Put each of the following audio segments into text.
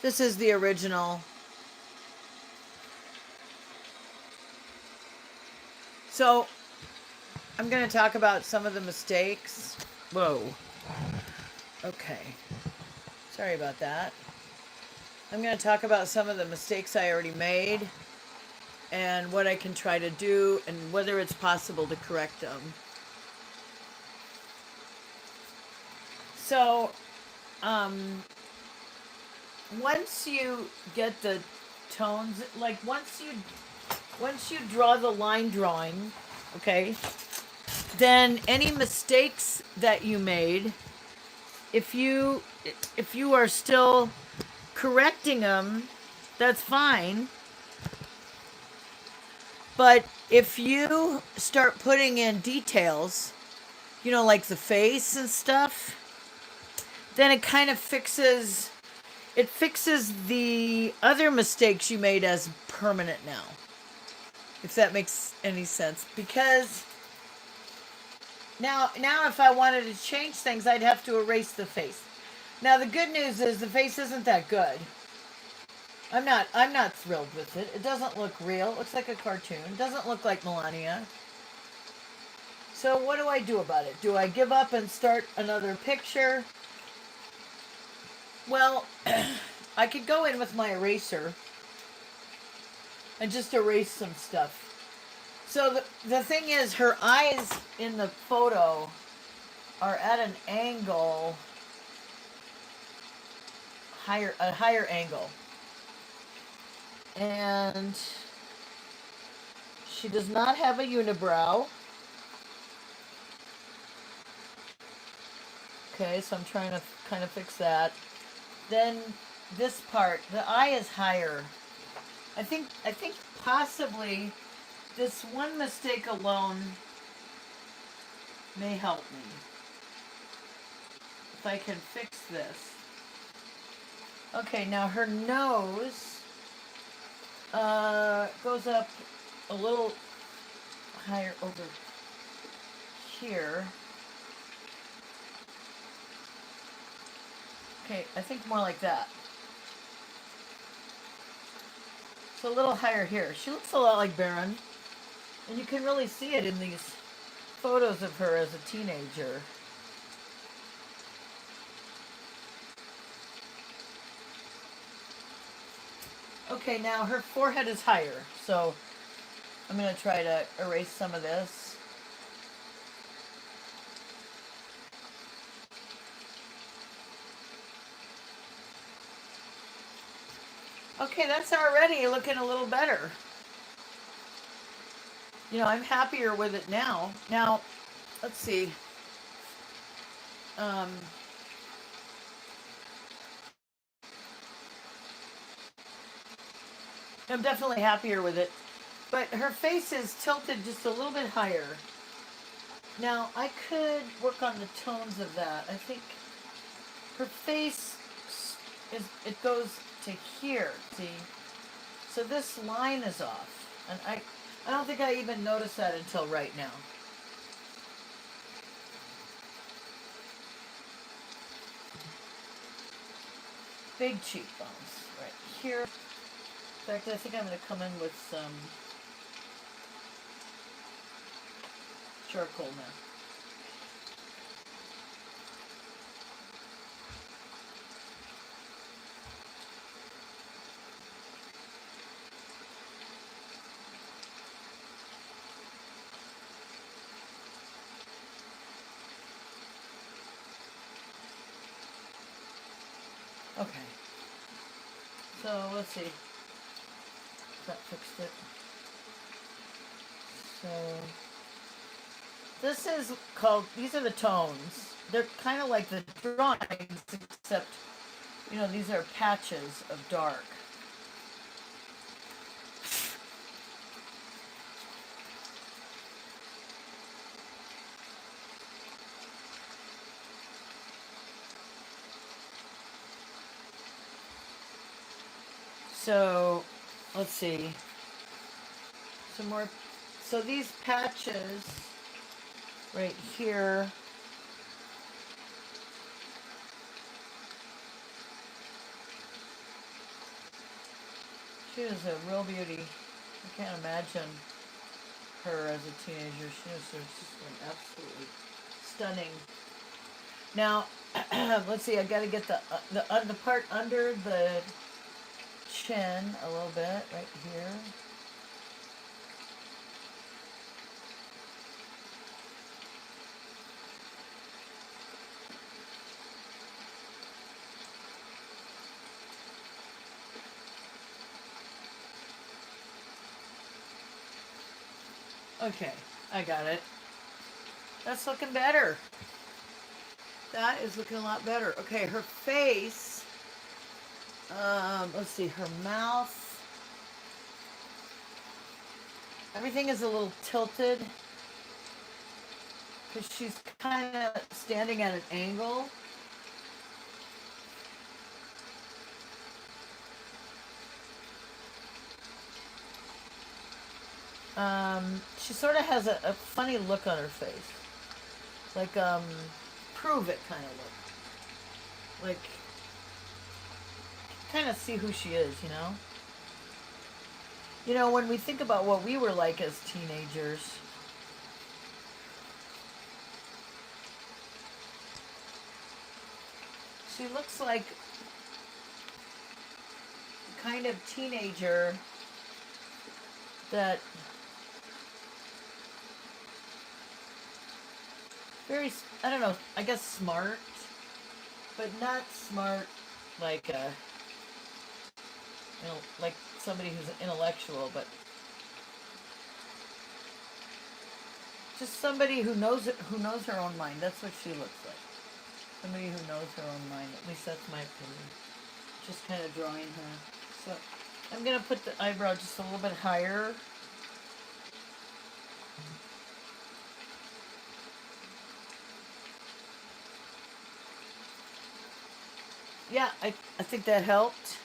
This is the original. So I'm going to talk about some of the mistakes. Whoa. Okay. Sorry about that. I'm going to talk about some of the mistakes I already made and what I can try to do and whether it's possible to correct them. So, once you get the tones, like once you draw the line drawing, okay, then any mistakes that you made, if you if you are still correcting them, that's fine. But if you start putting in details, like the face and stuff, then it fixes the other mistakes you made as permanent now. If that makes any sense. Because now if I wanted to change things, I'd have to erase the face. Now the good news is the face isn't that good. I'm not thrilled with it. It doesn't look real. It looks like a cartoon. It doesn't look like Melania. So what do I do about it? Do I give up and start another picture? Well, I could go in with my eraser and just erase some stuff. So the thing is, her eyes in the photo are at an angle, a higher angle. And she does not have a unibrow. Okay, so I'm trying to kind of fix that. Then this part, the eye is higher. I think possibly this one mistake alone may help me. If I can fix this. Okay, now her nose goes up a little higher over here. Okay, I think more like that. So a little higher here. She looks a lot like Baron. And you can really see it in these photos of her as a teenager. Okay, now her forehead is higher. So I'm going to try to erase some of this. Okay, that's already looking a little better. I'm happier with it now. Now, let's see. I'm definitely happier with it. But her face is tilted just a little bit higher. Now, I could work on the tones of that. I think her face it goes to here, see? So this line is off. And I don't think I even noticed that until right now. Big cheekbones right here. In fact, I think I'm going to come in with some charcoal now. Okay. So let's see. That fixed it. So this is called, these are the tones. They're kind of like the drawings, except, these are patches of dark. So, let's see. Some more. So these patches right here. She was a real beauty. I can't imagine her as a teenager. She was just absolutely stunning. Now, let's see. I got to get the part under the chin a little bit right here. Okay, I got it. That's looking better. That is looking a lot better. Okay, her face. Let's see, her mouth. Everything is a little tilted because she's kind of standing at an angle. She sort of has a funny look on her face. Like, prove it kind of look. Like, kind of see who she is, you know? You know, when we think about what we were like as teenagers, she looks like the kind of teenager that very, I don't know, I guess smart, but not smart like you know, like somebody who's an intellectual, but just somebody who knows her own mind. That's what she looks like. Somebody who knows her own mind. At least that's my opinion. Just kind of drawing her. So I'm gonna put the eyebrow just a little bit higher. Yeah, I think that helped.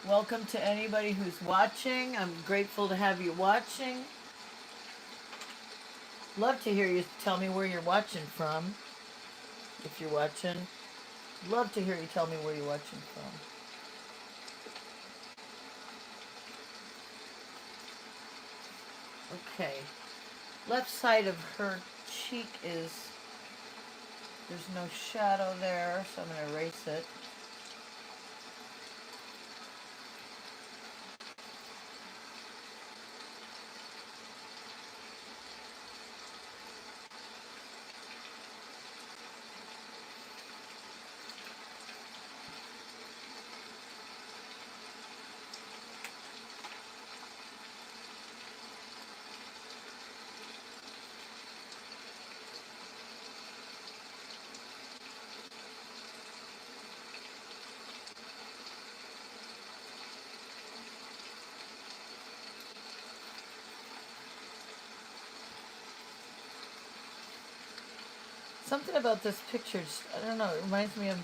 Welcome to anybody who's watching. I'm grateful to have you watching. Love to hear you tell me where you're watching from. If you're watching. Love to hear you tell me where you're watching from. Okay. Left side of her cheek is, there's no shadow there, so I'm going to erase it. Something about this picture, just, I don't know, it reminds me of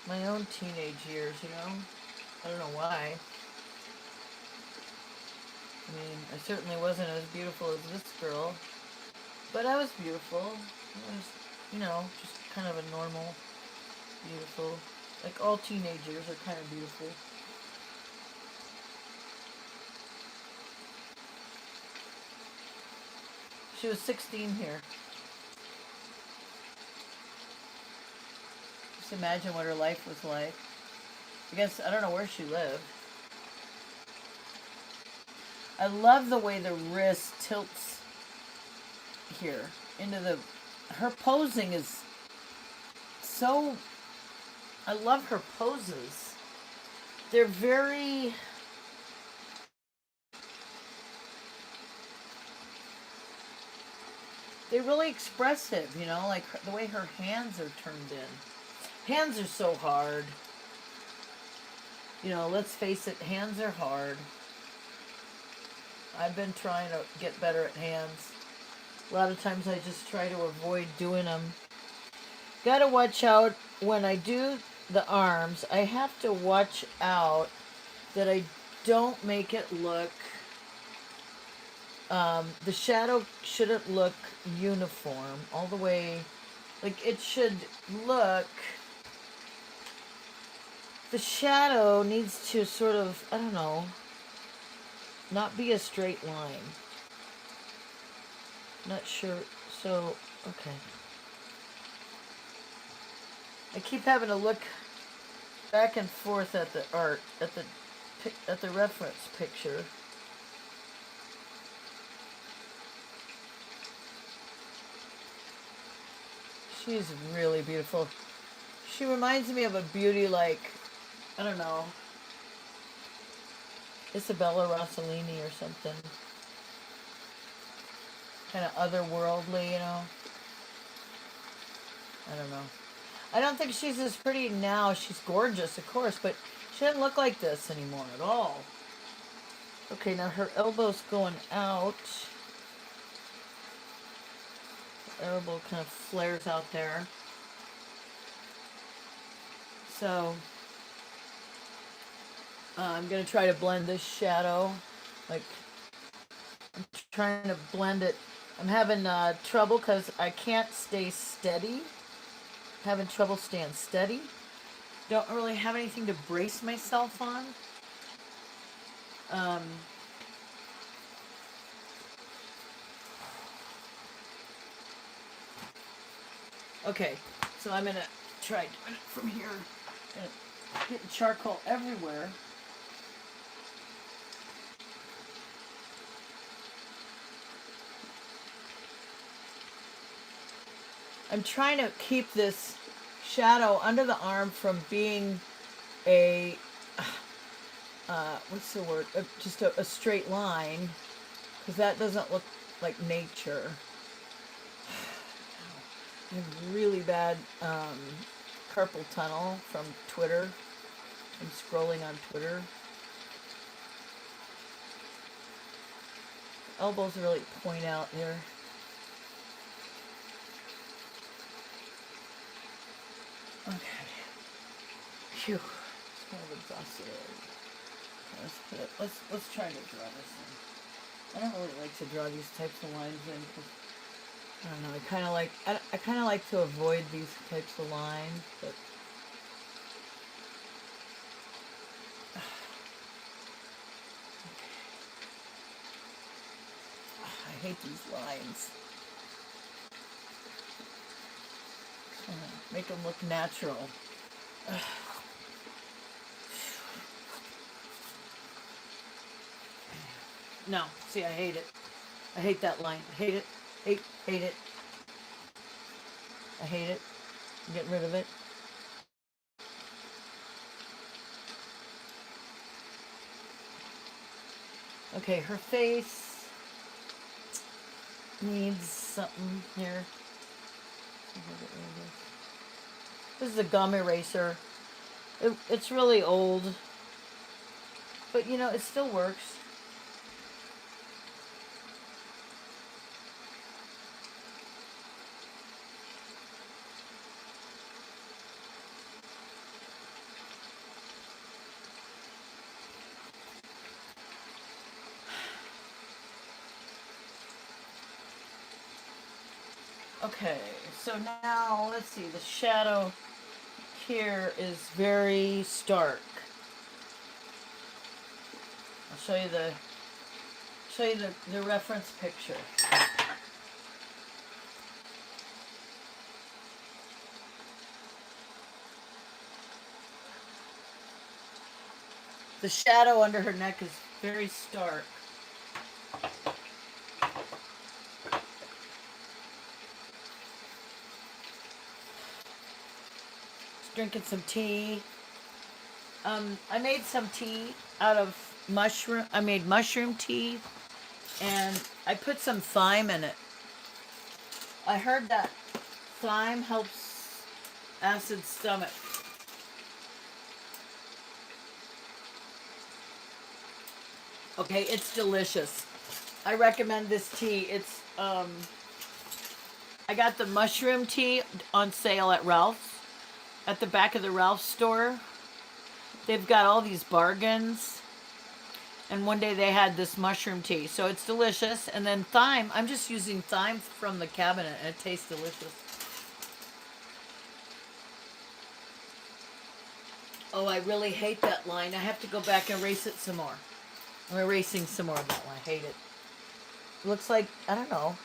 my own teenage years, you know? I don't know why. I mean, I certainly wasn't as beautiful as this girl, but I was beautiful. I was, you know, just kind of a normal, beautiful, like all teenagers are kind of beautiful. She was 16 here. Just imagine what her life was like. I guess, I don't know where she lived. I love the way the wrist tilts here into the, her posing is so, I love her poses. They're very, they're really expressive, you know, like the way her hands are turned in. Hands are so hard. You know, let's face it, hands are hard. I've been trying to get better at hands. A lot of times I just try to avoid doing them. Gotta watch out when I do the arms. I have to watch out that I don't make it look, the shadow shouldn't look uniform all the way Like it should look, the shadow needs to sort of, I don't know, not be a straight line. Not sure. So, okay. I keep having to look back and forth at the art, at the reference picture. She's really beautiful. She reminds me of a beauty like, I don't know, Isabella Rossellini or something. Kind of otherworldly, you know. I don't know. I don't think she's as pretty now. She's gorgeous, of course, but she doesn't look like this anymore at all. Okay, now her elbow's going out. Her elbow kind of flares out there. So, I'm going to try to blend this shadow. Like, I'm trying to blend it. I'm having trouble because I can't stay steady. Having trouble staying steady. Don't really have anything to brace myself on. Okay, so I'm gonna try doing it from here. Getting charcoal everywhere. I'm trying to keep this shadow under the arm from being a, what's the word? Just a straight line, because that doesn't look like nature. I have really bad carpal tunnel from Twitter. I'm scrolling on Twitter. Elbows really point out here. Okay. Phew. It's kind of exhausted. Let's try to draw this in. I don't really like to draw these types of lines in because I don't know. I kind of like to avoid these types of lines, but I hate these lines. Make them look natural. No, see, I hate it. I hate that line. I hate it. Hate it. I hate it. I'm getting rid of it. Okay, her face needs something here. This is a gum eraser. It's really old, but you know, it still works. Okay, so now let's see, the shadow here is very stark. I'll show you the reference picture. The shadow under her neck is very stark. Drinking some tea. I made some tea out of mushroom. I made mushroom tea, and I put some thyme in it. I heard that thyme helps acid stomach. Okay, it's delicious. I recommend this tea. It's I got the mushroom tea on sale at Ralph's. At the back of the Ralph's store. They've got all these bargains. And one day they had this mushroom tea. So it's delicious. And then thyme. I'm just using thyme from the cabinet and it tastes delicious. Oh, I really hate that line. I have to go back and erase it some more. I'm erasing some more of that one. I hate it. Looks like, I don't know.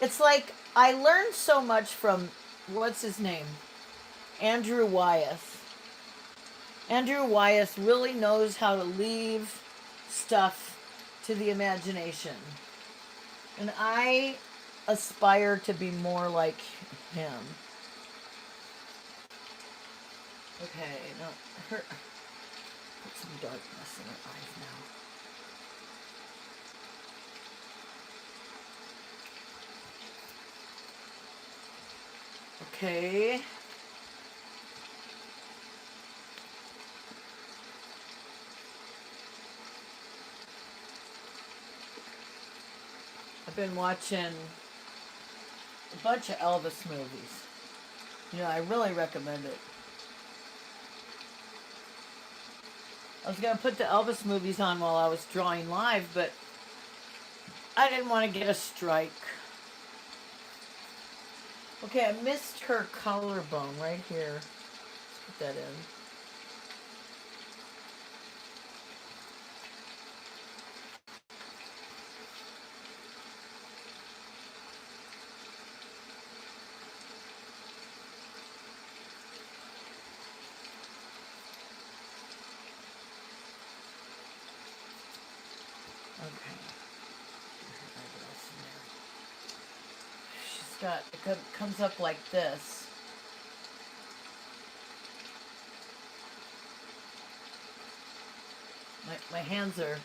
It's like I learned so much from, what's his name? Andrew Wyeth. Andrew Wyeth really knows how to leave stuff to the imagination. And I aspire to be more like him. Okay, now her put some darkness in her eyes now. Okay. I've been watching a bunch of Elvis movies. You know, I really recommend it. I was going to put the Elvis movies on while I was drawing live, but I didn't want to get a strike. Okay, I missed her collarbone right here. Let's put that in. Okay. She's got, it comes up like this. My hands are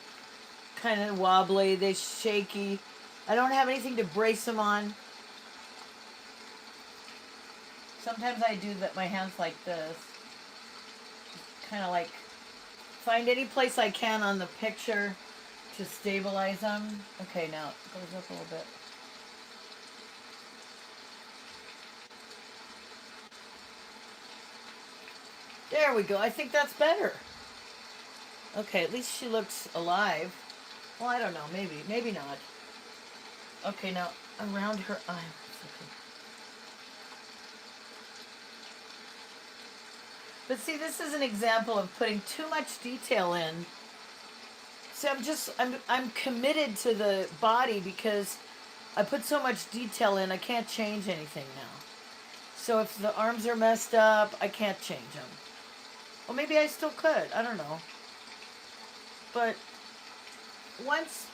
kind of wobbly, they're shaky. I don't have anything to brace them on. Sometimes I do that, my hands like this. Kind of like find any place I can on the picture to stabilize them. Okay, now it goes up a little bit. There we go. I think that's better. Okay, at least she looks alive. Well, I don't know. Maybe not. Okay, now around her eye. Okay. But see, this is an example of putting too much detail in. See, I'm committed to the body because I put so much detail in, I can't change anything now. So if the arms are messed up, I can't change them. Well, maybe I still could. I don't know. But once,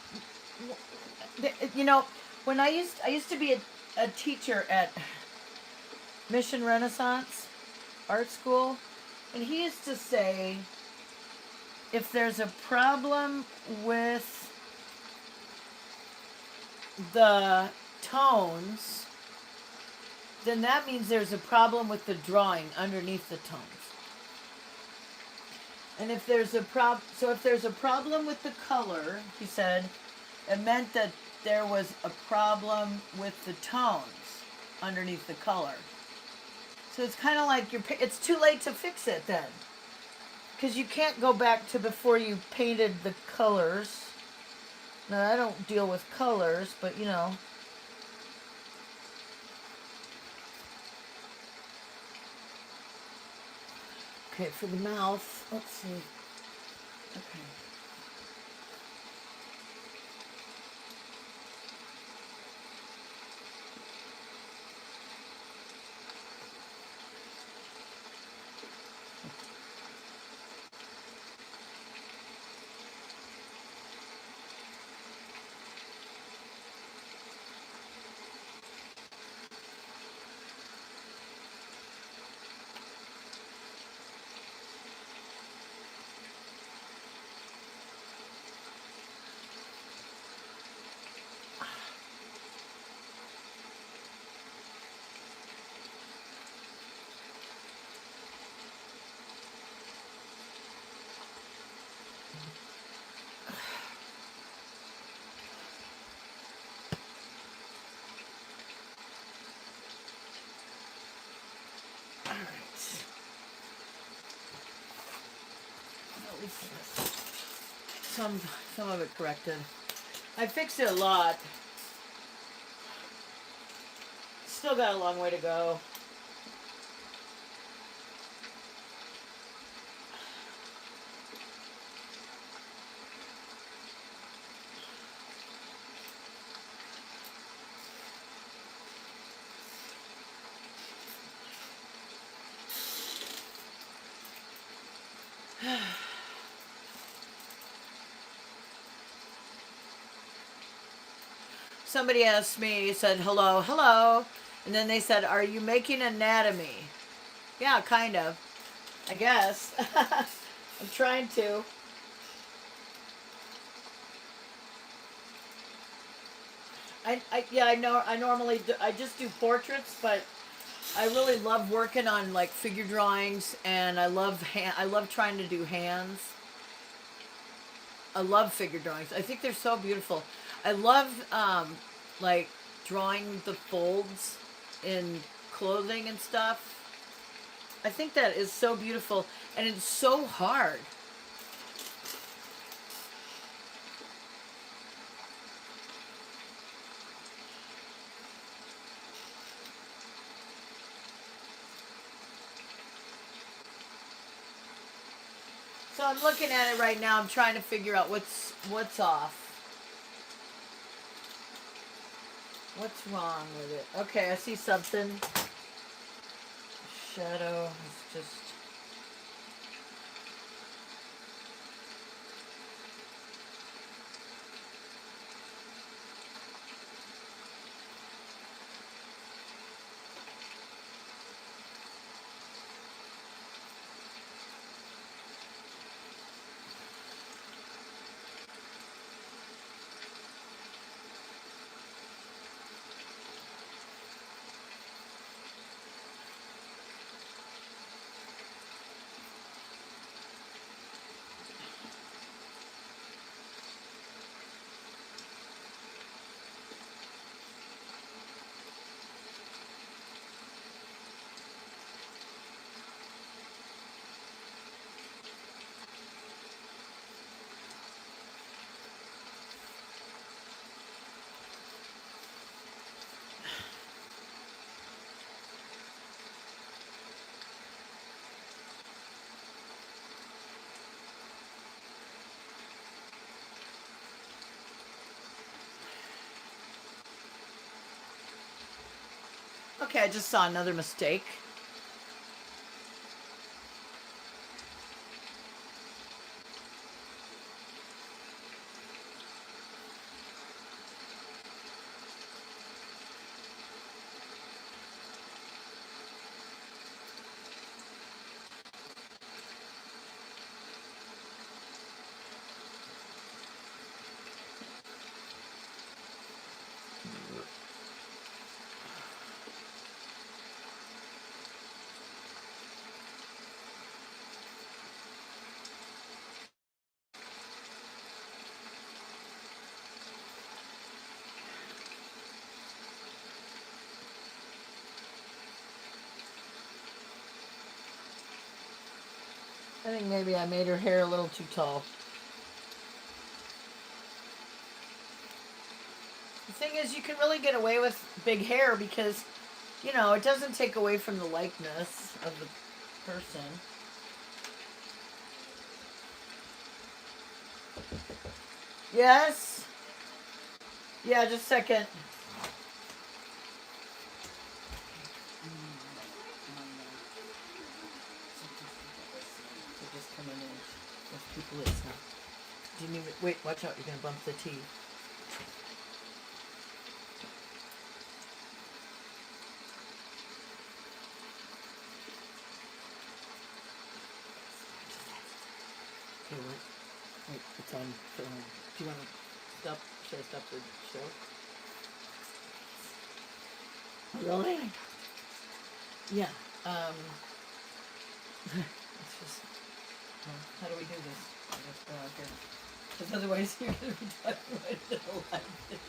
you know, when I used to be a teacher at Mission Renaissance Art School, and he used to say, if there's a problem with the tones, then that means there's a problem with the drawing underneath the tones. And if there's a if there's a problem with the color, he said, it meant that there was a problem with the tones underneath the color. So it's kind of like it's too late to fix it then. Because you can't go back to before you painted the colors. Now, I don't deal with colors, but you know. Okay, for the mouth, let's see. Okay. Some of it corrected. I fixed it a lot. Still got a long way to go. Somebody asked me, said hello, hello, and then they said, "Are you making anatomy?" Yeah, kind of. I guess. I'm trying to. Yeah, I know. I normally do, I just do portraits, but I really love working on like figure drawings, and I love trying to do hands. I love figure drawings. I think they're so beautiful. I love like drawing the folds in clothing and stuff. I think that is so beautiful, and it's so hard. So I'm looking at it right now. I'm trying to figure out what's off. What's wrong with it? Okay, I see something. Shadow is just. Okay, I just saw another mistake. I think maybe I made her hair a little too tall. The thing is, you can really get away with big hair because, you know, it doesn't take away from the likeness of the person. Yes? Yeah, just a second. They're just coming in. There's people listening. Do you need me? Wait, watch out. You're going to bump the tea. Okay, what? Wait, it's on film. Do you want to stop? Should I stop the show? Really? Yeah. It's just. How do we do this? I guess go out here. Because otherwise you're going to be talking right in the live video.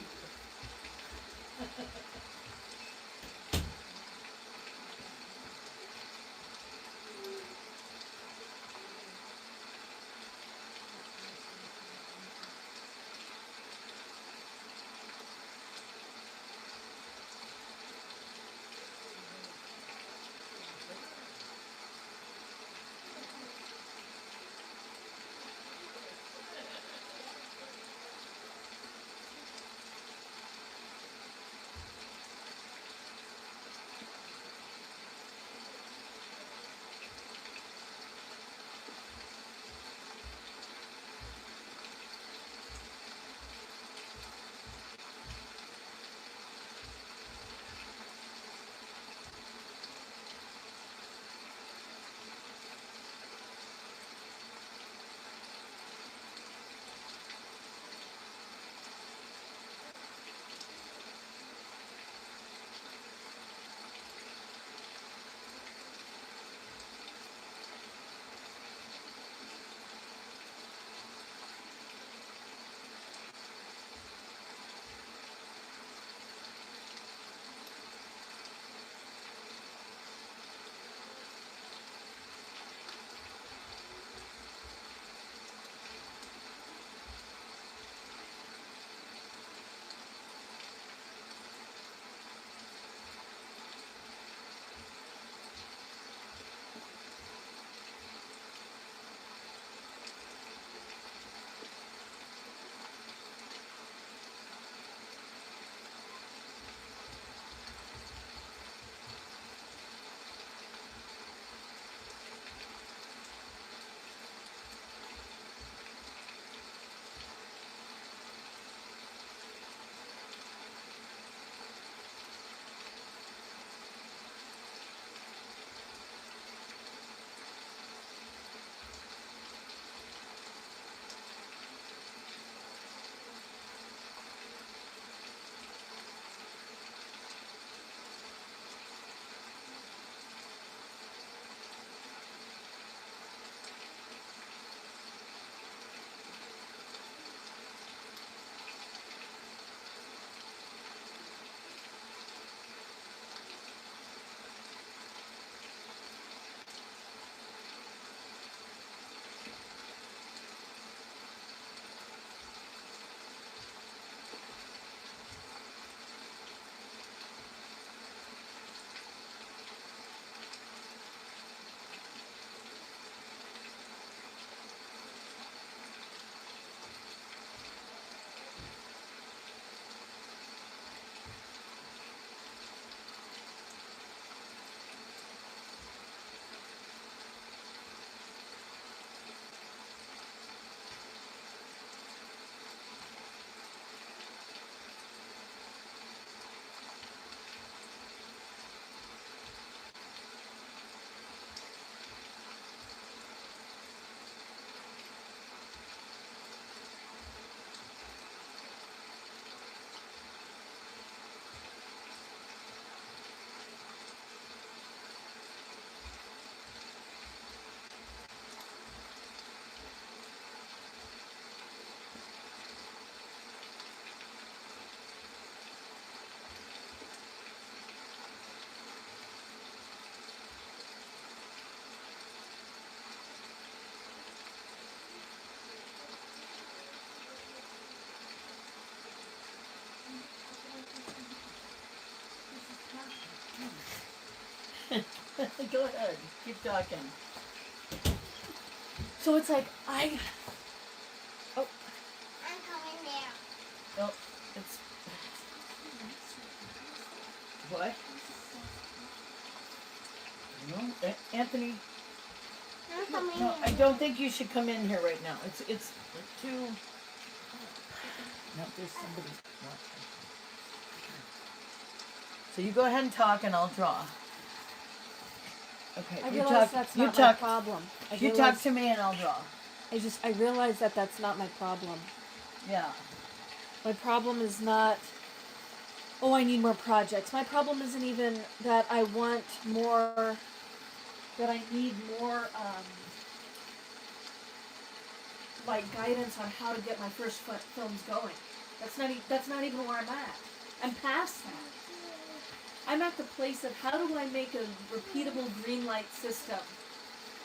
Go ahead. Keep talking. So it's like, oh, I'm coming there. Oh, it's... What? No, Anthony... I'm coming No, I there. don't think you should come in here right now. It's too... No, there's somebody watching. So you go ahead and talk and I'll draw. Okay, I you realize talk, that's you not my talk, problem. you talk to me and I'll draw. I realize that that's not my problem. Yeah. My problem is not, oh, I need more projects. My problem isn't even that I want more, that I need more, like guidance on how to get my first films going. That's not even where I'm at. I'm past that. I'm at the place of how do I make a repeatable green light system?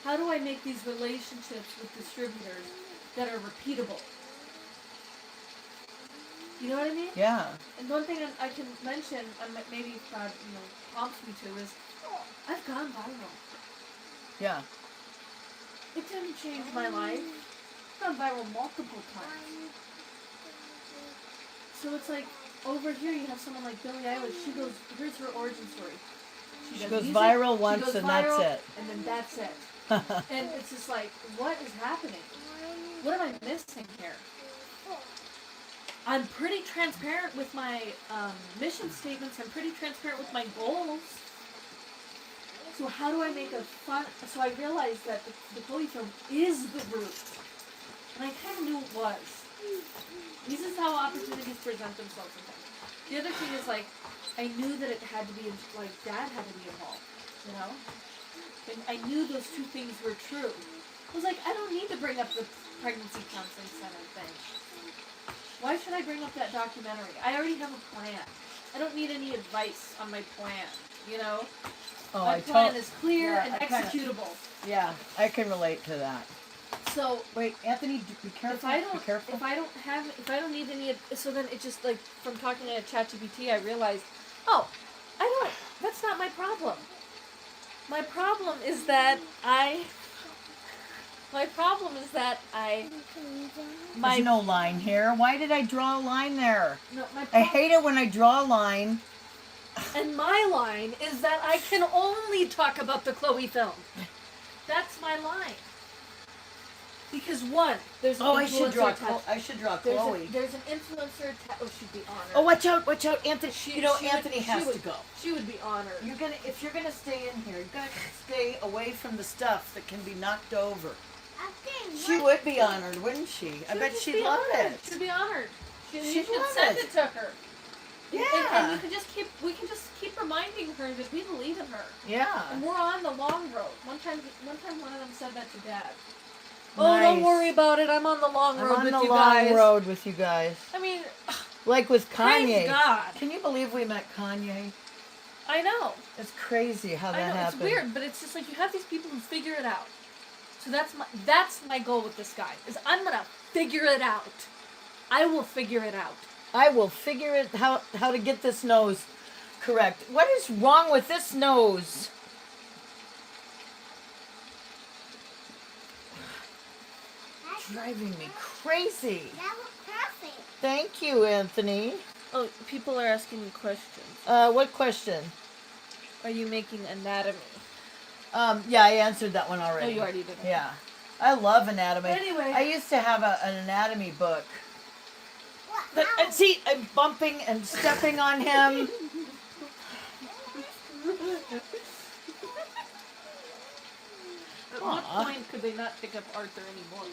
How do I make these relationships with distributors that are repeatable? You know what I mean? Yeah. And one thing I can mention, maybe God, prompts me to is, I've gone viral. Yeah. It didn't change my life. I've gone viral multiple times. So it's like, over here you have someone like Billie Eilish. She goes, here's her origin story. She does goes music, viral she once goes and viral, that's it. And then that's it. And it's just like, what is happening? What am I missing here? I'm pretty transparent with my mission statements. I'm pretty transparent with my goals. So how do I make a fun... So I realized that the Chloe film is the root. And I kind of knew it was. This is how opportunities present themselves sometimes. The other thing is, like, I knew that it had to be, like, Dad had to be involved, you know? And I knew those two things were true. I was like, I don't need to bring up the pregnancy counseling center thing. Why should I bring up that documentary? I already have a plan. I don't need any advice on my plan, you know? Oh, my plan is clear and executable. Yeah, I can relate to that. So wait, Anthony, be careful. If I don't, be careful. if I don't need any, so then it just like from talking to ChatGPT, I realized, oh, that's not my problem. My problem is that There's no line here. Why did I draw a line there? No, I hate it when I draw a line. And my line is that I can only talk about the Chloe film. That's my line. Because one, there's an influencer attached. I should draw Chloe. There's an influencer attached. Oh, she'd be honored. Oh, watch out, Anthony. Anthony has to go. She would be honored. If you're gonna stay in here, you're gonna stay away from the stuff that can be knocked over. She would be honored, wouldn't she? I bet she'd love it. She'd be honored. You She'd should love send it. it to her. Yeah. And we can just keep reminding her that we believe in her. Yeah. And we're on the long road. One time one of them said that to Dad. Nice. Oh, don't worry about it. I'm on the long road with you guys. I'm on the long road with you guys. I mean, like with Kanye. praise God. Can you believe we met Kanye? I know. It's crazy how that happened. It's weird, but it's just like you have these people who figure it out. So that's my goal with this guy. Is I'm gonna figure it out. I will figure it out. I will figure it how to get this nose correct. What is wrong with this nose? Driving me crazy. That was perfect. Thank you, Anthony. Oh, people are asking me questions. What question? Are you making anatomy? Yeah, I answered that one already. Oh, you already did. Yeah. I love anatomy. Anyway. I used to have an anatomy book. What? And see, I'm bumping and stepping on him. At what point could they not pick up Arthur anymore?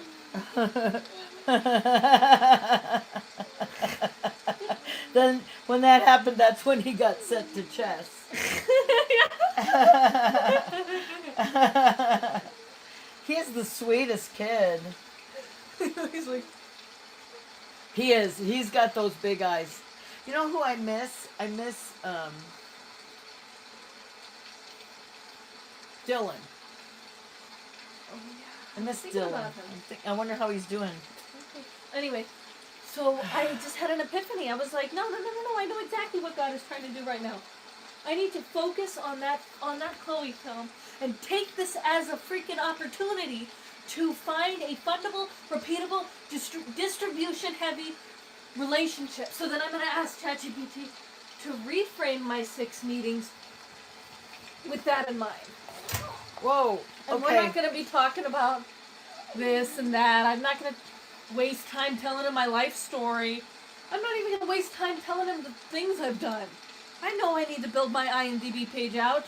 Then, when that happened, that's when he got sent to chess. He's the sweetest kid. He's like, He is. He's got those big eyes. You know who I miss? I miss Dylan. oh yeah. I miss Thinking Dylan. about him. I wonder how he's doing. Anyway, so I just had an epiphany. I was like, no, I know exactly what God is trying to do right now. I need to focus on that Chloe film and take this as a freaking opportunity to find a fundable, repeatable, distribution-heavy relationship. So then I'm going to ask ChatGPT to reframe my 6 meetings with that in mind. Whoa. And Okay. we're not going to be talking about this and that. I'm not going to waste time telling him my life story. I'm not even going to waste time telling him the things I've done. I know I need to build my IMDb page out.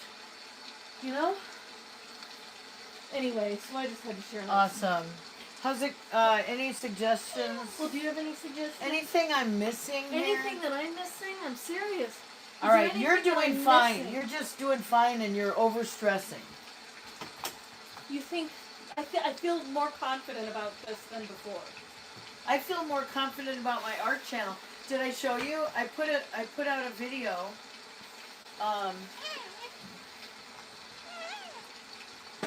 You know? Anyway, so I just had to share that. Awesome. How's it? Any suggestions? Well, do you have any suggestions? Anything I'm missing here? Anything that I'm missing? I'm serious. Is All there right, you're anything that doing I'm fine. missing? You're just doing fine, and you're overstressing. You think... I feel more confident about this than before. I feel more confident about my art channel. Did I show you? I put out a video.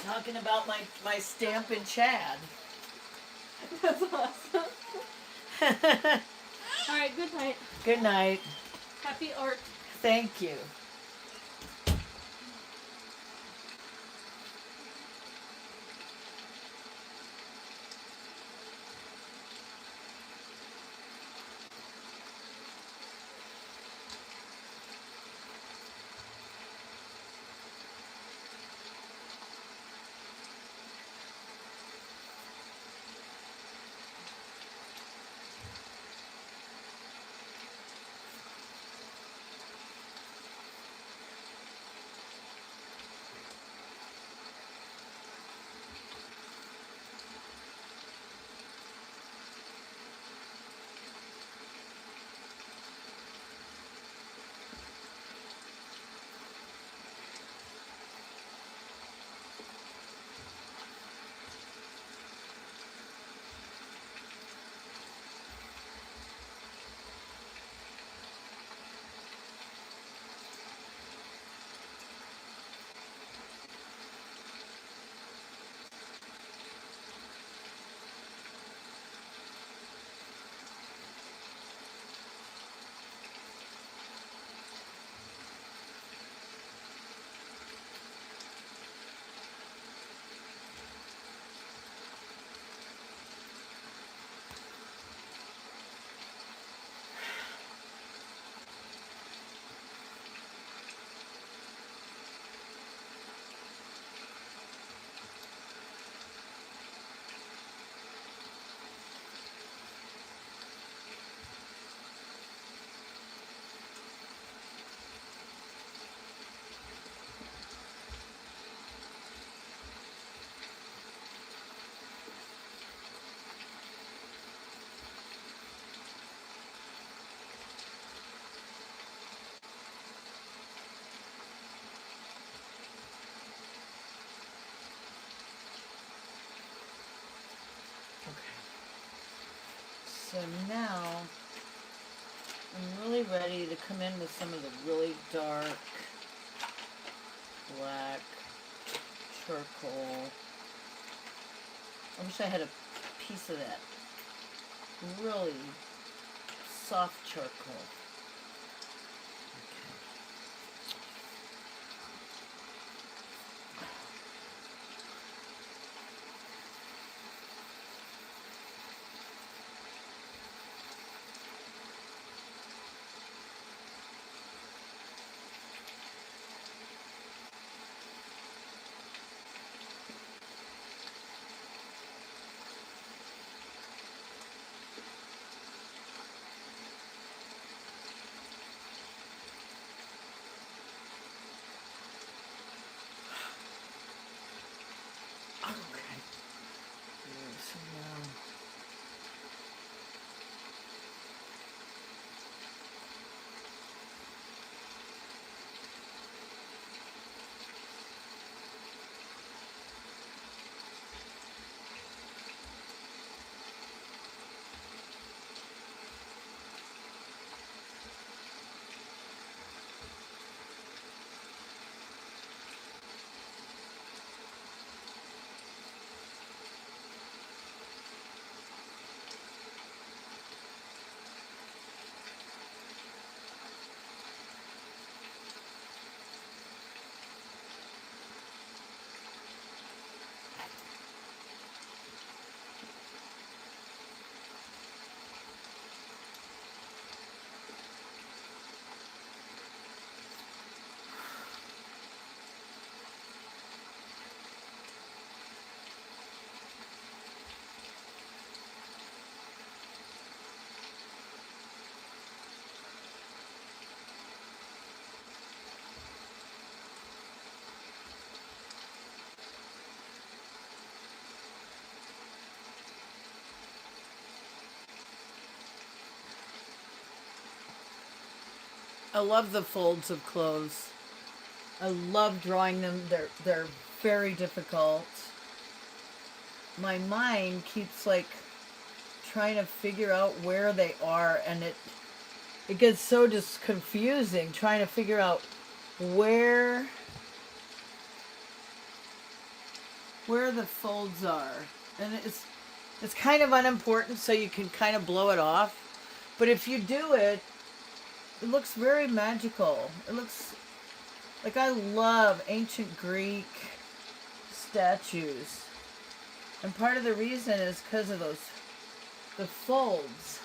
Talking about my stamp in Chad. That's awesome. Alright, good night. Good night. Happy art. Thank you. So now I'm really ready to come in with some of the really dark black charcoal. I wish I had a piece of that really soft charcoal. I love the folds of clothes. I love drawing them. They're very difficult. My mind keeps like trying to figure out where they are, and it gets so just confusing trying to figure out where the folds are. And it's kind of unimportant, so you can kind of blow it off. But if you do it, it looks very magical. It looks like, I love ancient Greek statues. And part of the reason is because of the folds.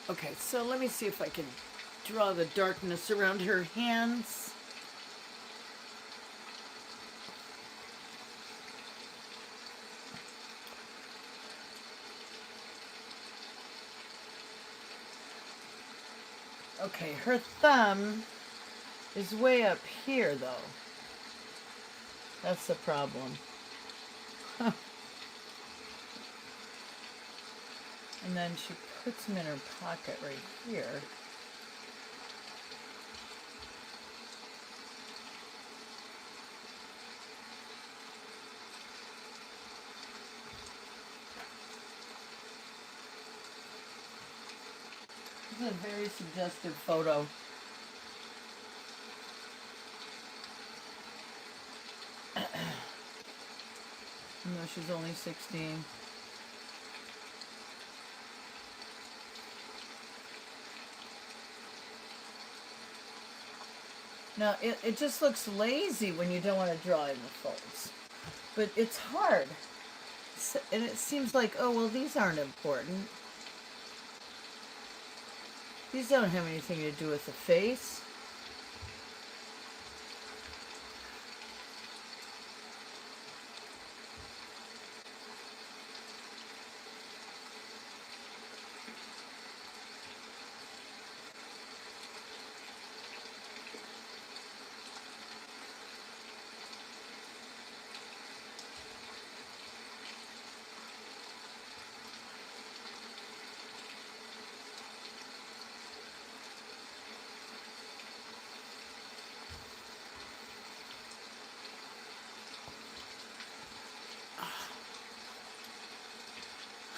Okay, so let me see if I can draw the darkness around her hands. Okay, her thumb is way up here, though. That's the problem. And then she puts them in her pocket right here. This is a very suggestive photo. No, she's only 16. Now, it just looks lazy when you don't want to draw in the folds. But it's hard. And it seems like, oh, well, these aren't important. These don't have anything to do with the face.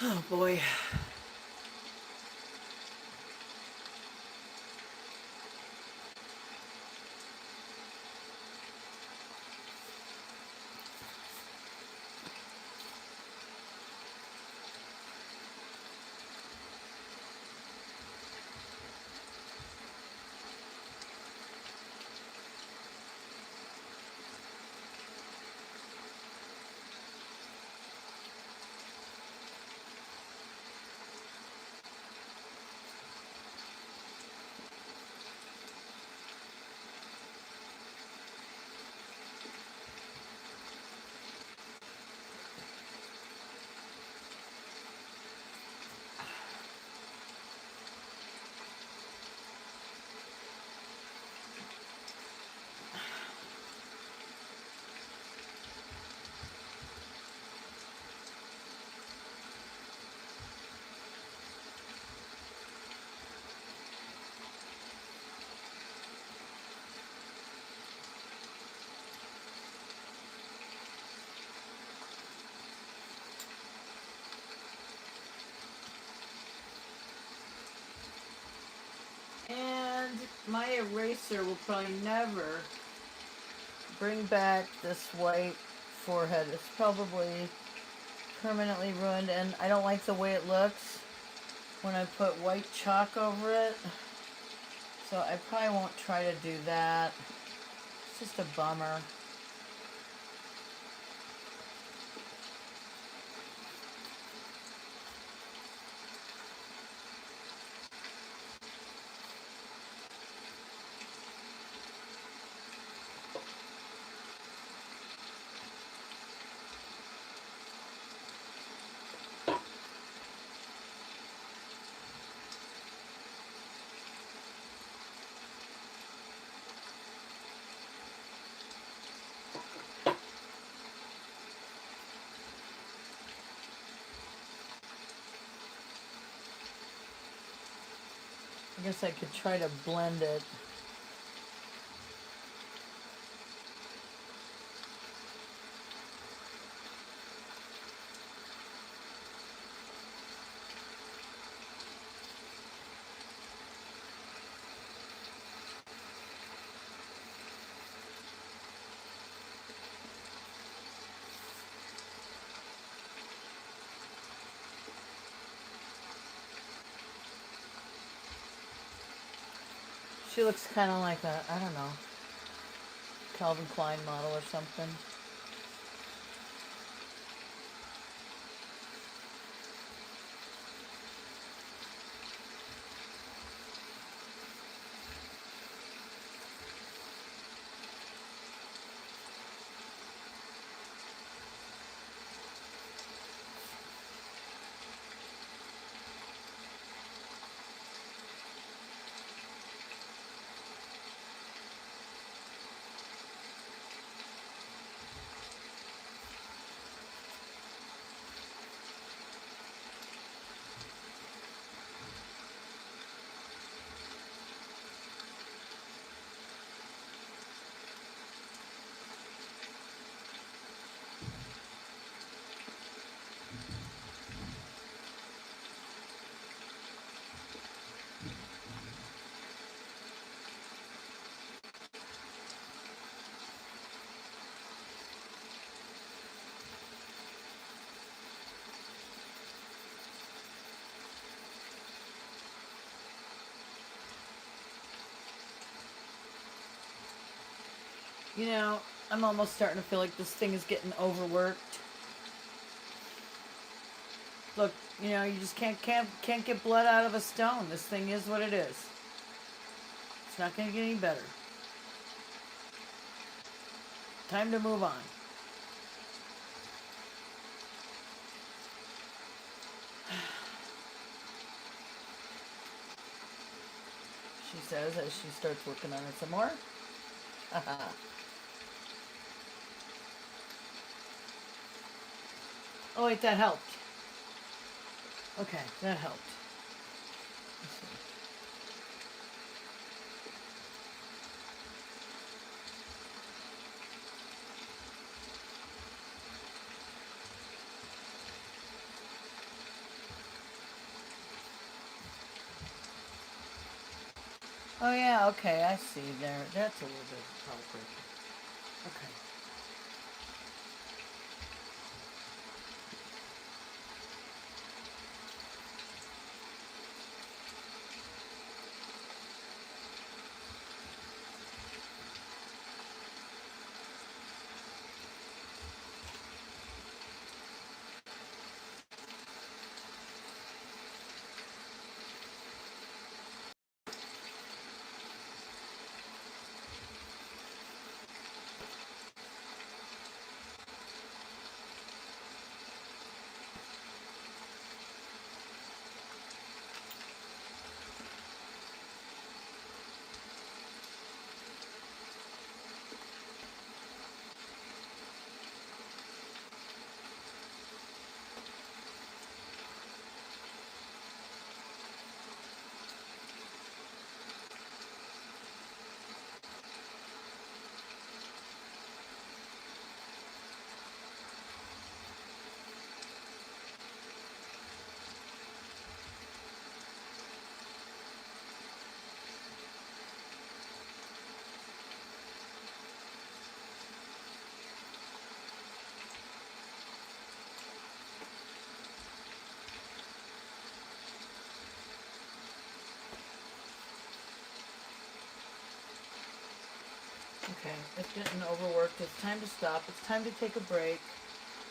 Oh boy. And my eraser will probably never bring back this white forehead. It's probably permanently ruined, and I don't like the way it looks when I put white chalk over it. So I probably won't try to do that. It's just a bummer. I guess I could try to blend it. She looks kind of like a, I don't know, Calvin Klein model or something. You know, I'm almost starting to feel like this thing is getting overworked. Look, you know, you just can't get blood out of a stone. This thing is what it is. It's not going to get any better. Time to move on. She says as she starts working on it some more. Oh wait, that helped. Okay, that helped. Let's see. Oh yeah, okay, I see there. That's a little bit culprit. Okay. Okay, it's getting overworked. It's time to stop. It's time to take a break.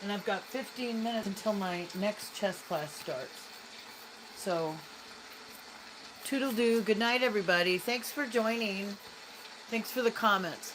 And I've got 15 minutes until my next chess class starts. So, toodle-doo. Good night, everybody. Thanks for joining. Thanks for the comments.